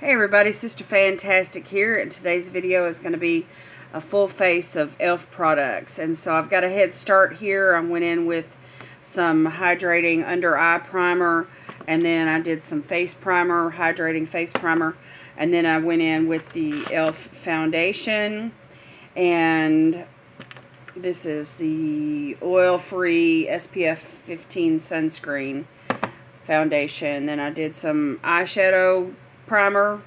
Hey everybody, Sister Fantastic here, and today's video is going to be a full face of e.l.f. products. And so I've got a head start here. I went in with some hydrating under eye primer, and then I did some face primer, hydrating face primer, and then I went in with the e.l.f. foundation, and this is the oil-free SPF 15 sunscreen foundation. Then I did some eyeshadow primer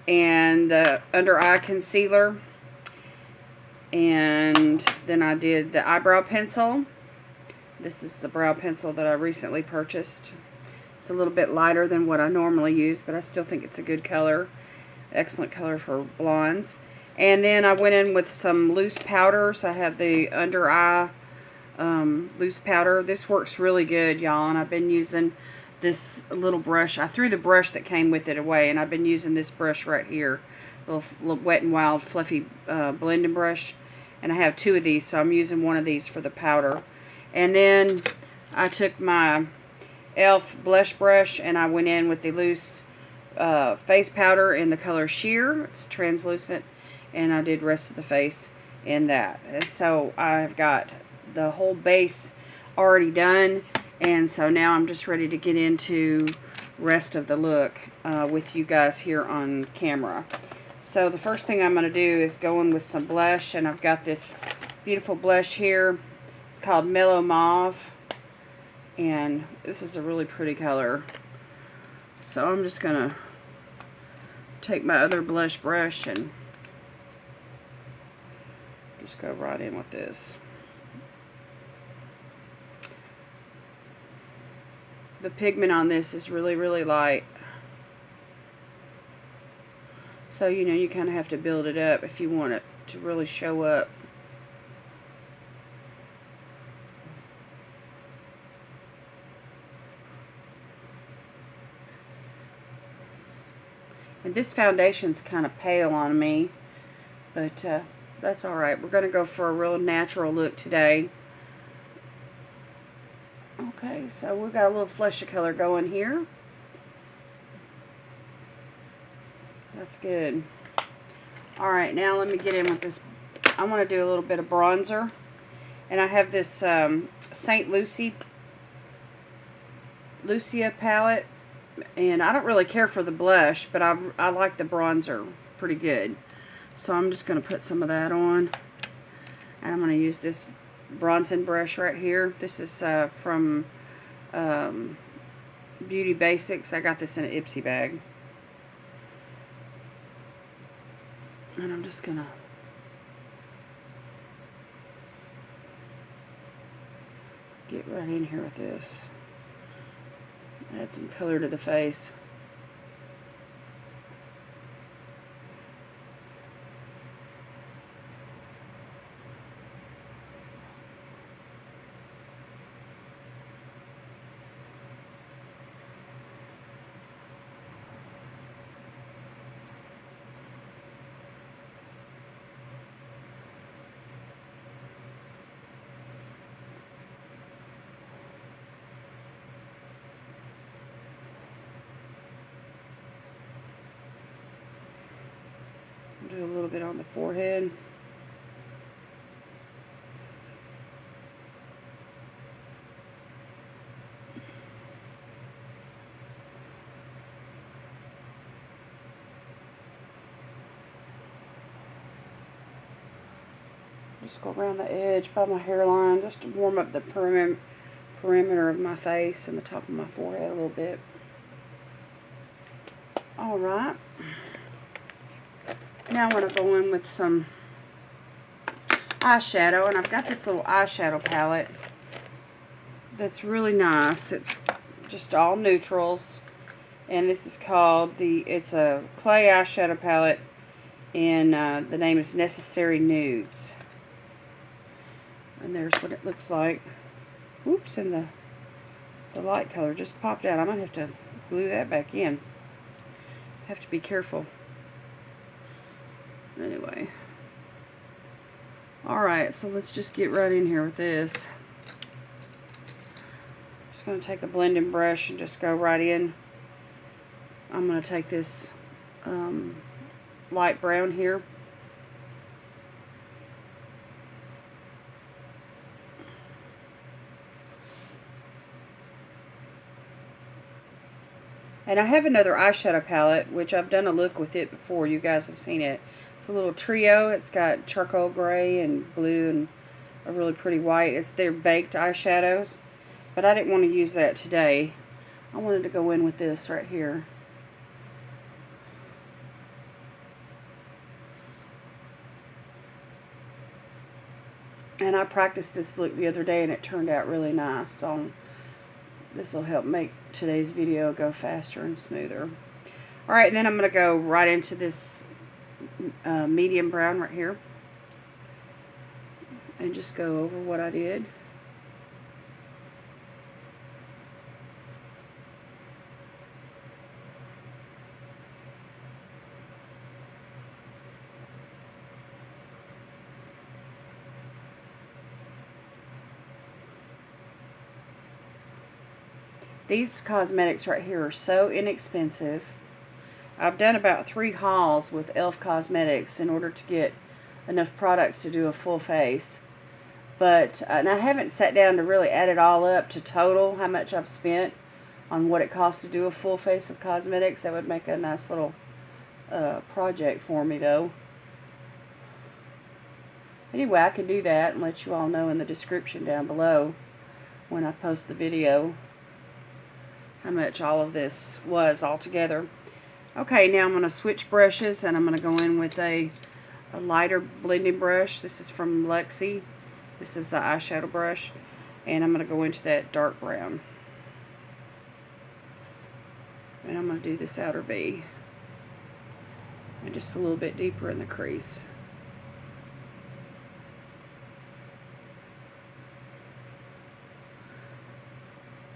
and the under eye concealer, and then I did the eyebrow pencil. This is the brow pencil that I recently purchased. It's a little bit lighter than what I normally use, but I still think it's a good color. Excellent color for blondes. And then I went in with some loose powders. I have the under eye loose powder. This works really good, y'all, and I've been using this little brush. I threw the brush that came with it away, and I've been using this brush right here, little Wet n Wild fluffy blending brush, and I have two of these, so I'm using one of these for the powder. And then I took my e.l.f. blush brush and I went in with the loose face powder in the color Sheer. It's translucent, and I did the rest of the face in that. And so I've got the whole base already done. And so now I'm just ready to get into rest of the look with you guys here on camera. So the first thing I'm going to do is go in with some blush, and I've got this beautiful blush here. It's called Mellow Mauve, and this is a really pretty color. So I'm just going to take my other blush brush and just go right in with this. The pigment on this is really, really light. So, you know, you kind of have to build it up if you want it to really show up. And this foundation's kind of pale on me, but that's alright. We're going to go for a real natural look today. Okay, so we've got a little fleshy color going here. That's good. Alright, now let me get in with this. I want to do a little bit of bronzer. And I have this St. Lucia palette. And I don't really care for the blush, but I like the bronzer pretty good. So I'm just going to put some of that on. And I'm going to use this bronzing brush right here. This is from Beauty Basics. I got this in an Ipsy bag. And I'm just gonna get right in here with this. Add some color to the face. Do a little bit on the forehead. Just go around the edge by my hairline just to warm up the perimeter of my face and the top of my forehead a little bit. Alright. Now I want to go in with some eyeshadow, and I've got this little eyeshadow palette that's really nice. It's just all neutrals, and this is called it's a clay eyeshadow palette, and the name is Necessary Nudes. And there's what it looks like. Oops, and the light color just popped out. I might have to glue that back in. Have to be careful. Anyway. Alright, so let's just get right in here with this. Just going to take a blending brush and just go right in. I'm going to take this light brown here. And I have another eyeshadow palette, which I've done a look with it before. You guys have seen it. It's a little trio. It's got charcoal gray and blue and a really pretty white. It's their baked eyeshadows. But I didn't want to use that today. I wanted to go in with this right here. And I practiced this look the other day and it turned out really nice. So this will help make today's video go faster and smoother. Alright, and then I'm going to go right into this medium brown right here. And just go over what I did. These cosmetics right here are so inexpensive. I've done about 3 hauls with e.l.f. cosmetics in order to get enough products to do a full face. But, and I haven't sat down to really add it all up to total how much I've spent on what it costs to do a full face of cosmetics. That would make a nice little project for me though. Anyway, I can do that and let you all know in the description down below when I post the video how much all of this was altogether. Okay, now I'm going to switch brushes and I'm going to go in with a lighter blending brush. This is from Lexi. This is the eyeshadow brush. And I'm going to go into that dark brown. And I'm going to do this outer V. And just a little bit deeper in the crease.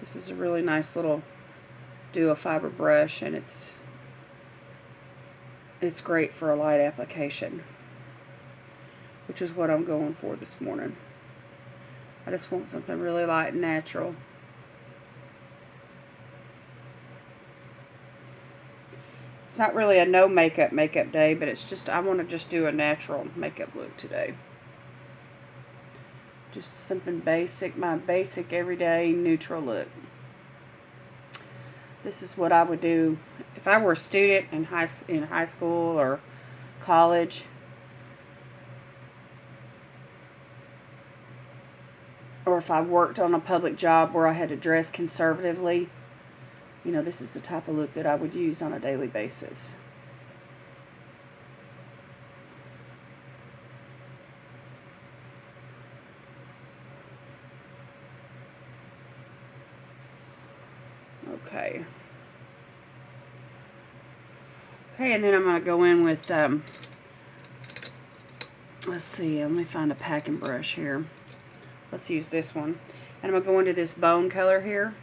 This is a really nice little duo fiber brush, and it's great for a light application, which is what I'm going for this morning. I just want something really light and natural. It's not really a no makeup day, but it's just I want to just do a natural makeup look today. Just something basic, my basic everyday neutral look. This is what I would do if I were a student in high school or college. Or if I worked on a public job where I had to dress conservatively. You know, this is the type of look that I would use on a daily basis. Okay. Okay, and then I'm going to go in with, let's see, let me find a packing brush here. Let's use this one. And I'm going to go into this bone color here.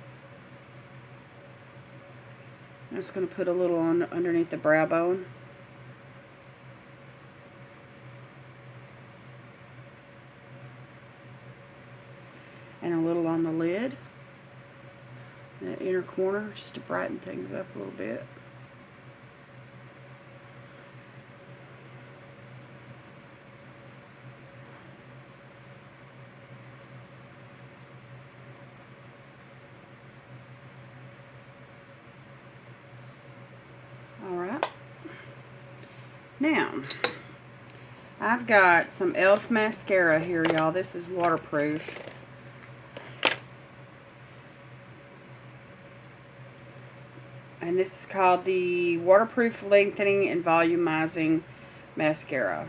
I'm just going to put a little on underneath the brow bone. And a little on the lid. That inner corner, just to brighten things up a little bit. Alright. Now, I've got some e.l.f. mascara here, y'all. This is waterproof. And this is called the Waterproof Lengthening and Volumizing Mascara.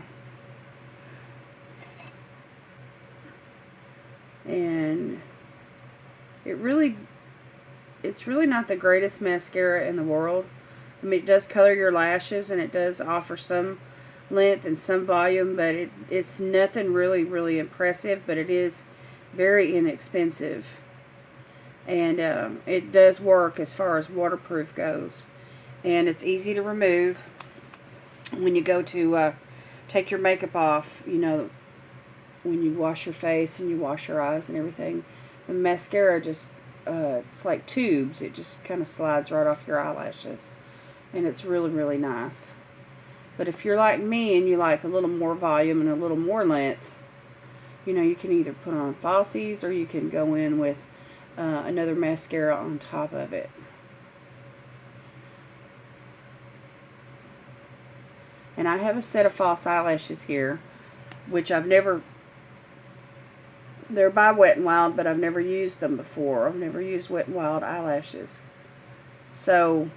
And it's really not the greatest mascara in the world. I mean, it does color your lashes and it does offer some length and some volume, but it's nothing really impressive, but it is very inexpensive. And it does work as far as waterproof goes. And it's easy to remove when you go to take your makeup off, you know, when you wash your face and you wash your eyes and everything. The mascara just, it's like tubes. It just kind of slides right off your eyelashes. and it's really, really nice. But if you're like me and you like a little more volume and a little more length, you know, you can either put on falsies or you can go in with another mascara on top of it. And I have a set of false eyelashes here, which I've never, they're by Wet n Wild, but I've never used them before. I've never used Wet n Wild eyelashes. So,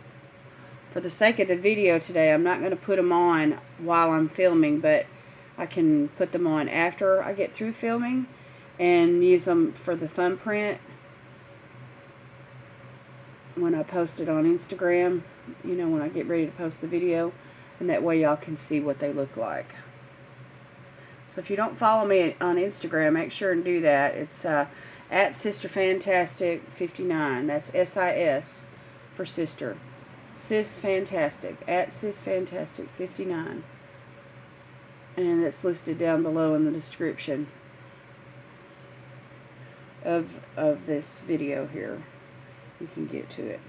for the sake of the video today, I'm not going to put them on while I'm filming, but I can put them on after I get through filming and use them for the thumbprint when I post it on Instagram, you know, when I get ready to post the video, and that way y'all can see what they look like. So if you don't follow me on Instagram, make sure and do that. It's at SisterFantastic59. That's S-I-S for sister. Sis Fantastic, at Sis Fantastic 59, and it's listed down below in the description of this video here. You can get to it.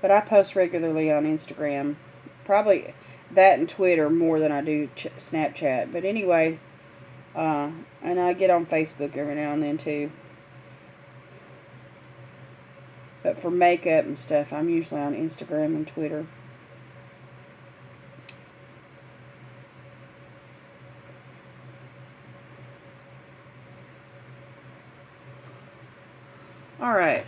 But I post regularly on Instagram, probably that and Twitter more than I do Snapchat. But anyway, and I get on Facebook every now and then too. But for makeup and stuff, I'm usually on Instagram and Twitter. Alright.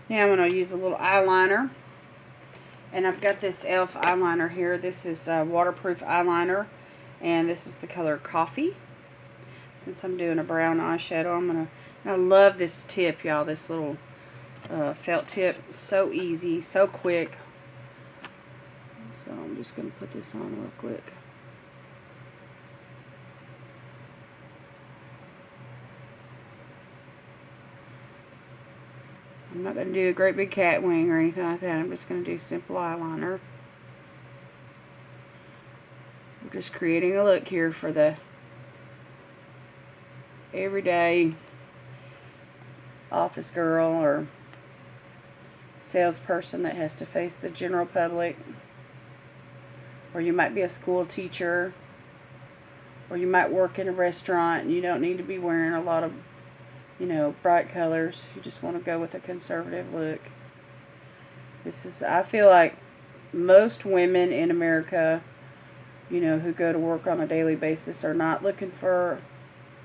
Now I'm going to use a little eyeliner. And I've got this e.l.f. eyeliner here. This is a waterproof eyeliner. And this is the color Coffee. Since I'm doing a brown eyeshadow, I'm going to... I love this tip, y'all. This little... felt tip. So easy, so quick. So I'm just going to put this on real quick. I'm not going to do a great big cat wing or anything like that. I'm just going to do simple eyeliner. We're just creating a look here for the everyday office girl or salesperson that has to face the general public, or you might be a school teacher, or you might work in a restaurant and you don't need to be wearing a lot of, you know, bright colors. You just want to go with a conservative look. This is, I feel like most women in America, you know, who go to work on a daily basis are not looking for,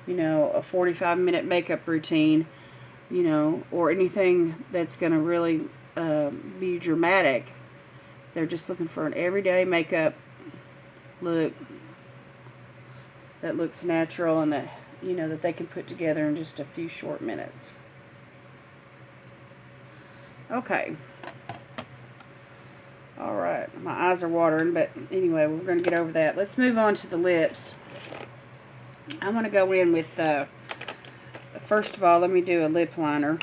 you know, a 45-minute makeup routine, you know, or anything that's going to really be dramatic. They're just looking for an everyday makeup look that looks natural and that, you know, that they can put together in just a few short minutes. Okay. Alright, my eyes are watering, but anyway, we're going to get over that. Let's move on to the lips. I'm going to go in with, first of all, let me do a lip liner.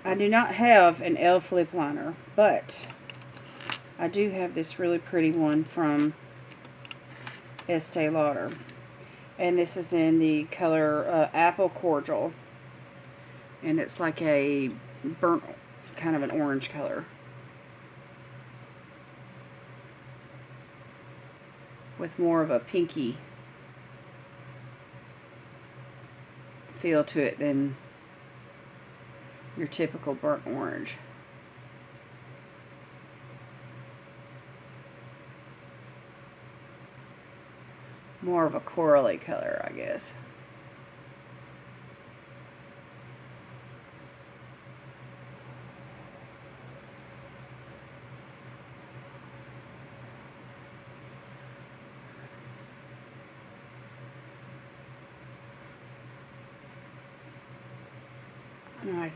I do not have an e.l.f. lip liner, but I do have this really pretty one from Estee Lauder. And this is in the color Apple Cordial. And it's like a burnt, kind of an orange color. With more of a pinky feel to it than your typical burnt orange. More of a corally color, I guess.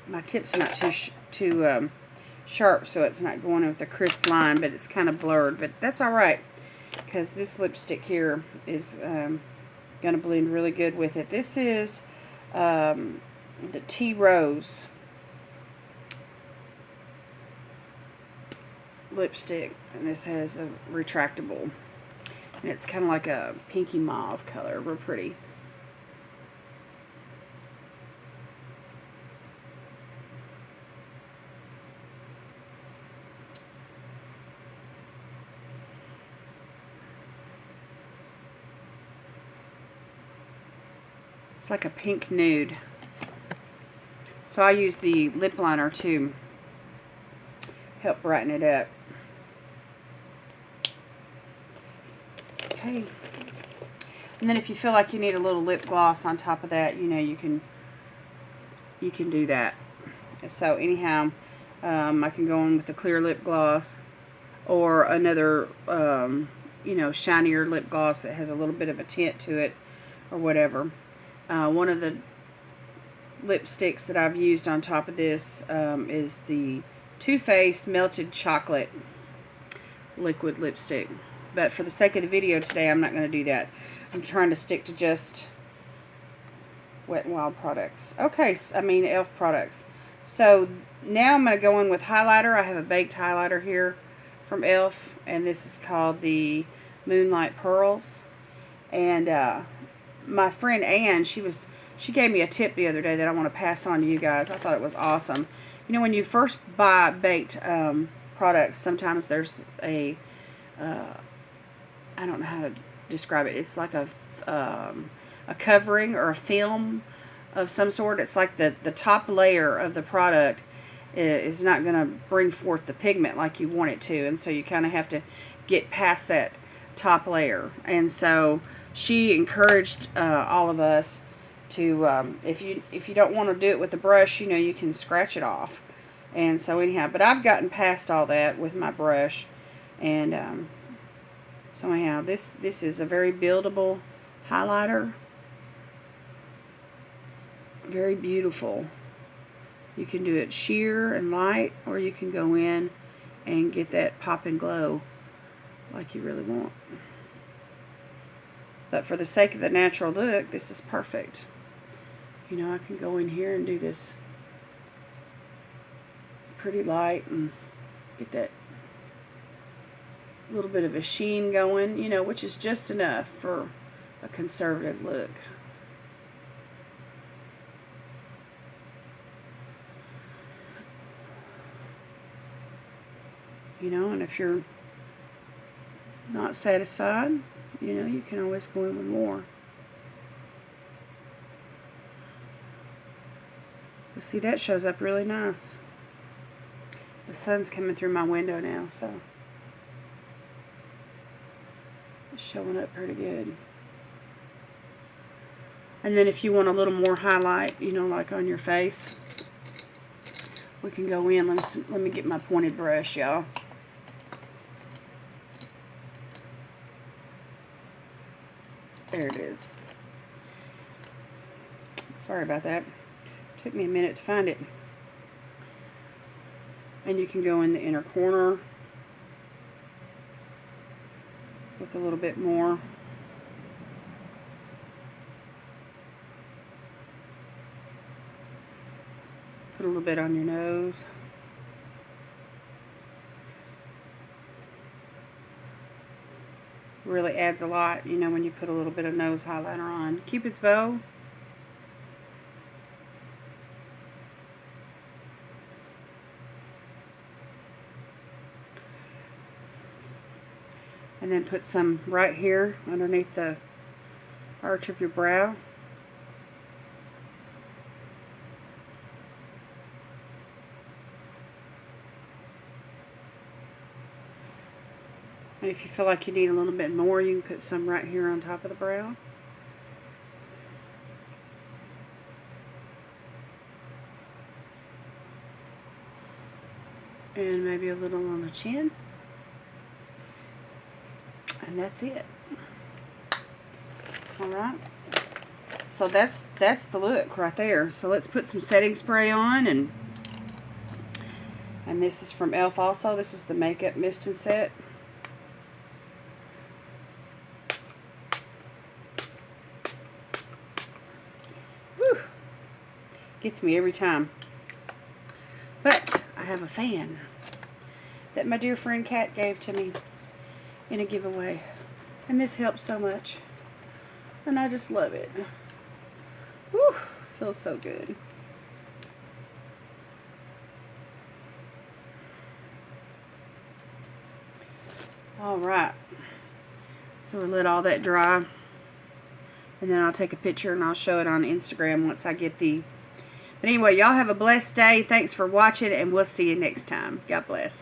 My tip's not too sharp, so it's not going with a crisp line, but it's kind of blurred. But that's all right, because this lipstick here is going to blend really good with it. This is the Tea Rose lipstick, and this has a retractable, and it's kind of like a pinky mauve color, real pretty. It's like a pink nude. So I use the lip liner to help brighten it up. Okay. And then if you feel like you need a little lip gloss on top of that, you know, you can do that. So anyhow, I can go in with a clear lip gloss or another, you know, shinier lip gloss that has a little bit of a tint to it or whatever. One of the lipsticks that I've used on top of this is the Too Faced Melted Chocolate liquid lipstick. But for the sake of the video today, I'm not going to do that. I'm trying to stick to just Wet n Wild products. Okay, I mean e.l.f. products. So now I'm going to go in with highlighter. I have a baked highlighter here from e.l.f. and this is called the Moonlight Pearls. And my friend Ann, she gave me a tip the other day that I want to pass on to you guys. I thought it was awesome. You know, when you first buy baked products, sometimes there's a I don't know how to describe it. It's like a covering or a film of some sort. It's like the top layer of the product is not going to bring forth the pigment like you want it to, and so you kind of have to get past that top layer. And so she encouraged all of us to, if you don't want to do it with a brush, you know, you can scratch it off. And so anyhow, but I've gotten past all that with my brush, and so anyhow, this is a very buildable highlighter. Very beautiful. You can do it sheer and light, or you can go in and get that pop and glow like you really want. But for the sake of the natural look, this is perfect. You know, I can go in here and do this pretty light and get that little bit of a sheen going, you know, which is just enough for a conservative look. You know, and if you're not satisfied, you know, you can always go in with more. But see, that shows up really nice. The sun's coming through my window now, so it's showing up pretty good. And then if you want a little more highlight, you know, like on your face, we can go in. Let me get my pointed brush, y'all. There it is. Sorry about that. Took me a minute to find it. And you can go in the inner corner with a little bit more. Put a little bit on your nose. Really adds a lot, you know, when you put a little bit of nose highlighter on. Cupid's bow. And then put some right here underneath the arch of your brow. And if you feel like you need a little bit more, you can put some right here on top of the brow. And maybe a little on the chin. And that's it. Alright. So that's the look right there. So let's put some setting spray on, and this is from e.l.f. also. This is the Makeup Mist and Set. Whew. Gets me every time. But I have a fan that my dear friend Kat gave to me in a giveaway, and this helps so much, and I just love it. Whew, feels so good. All right, so we let all that dry. And then I'll take a picture and I'll show it on Instagram once I get the... But anyway, y'all have a blessed day. Thanks for watching, and we'll see you next time. God bless.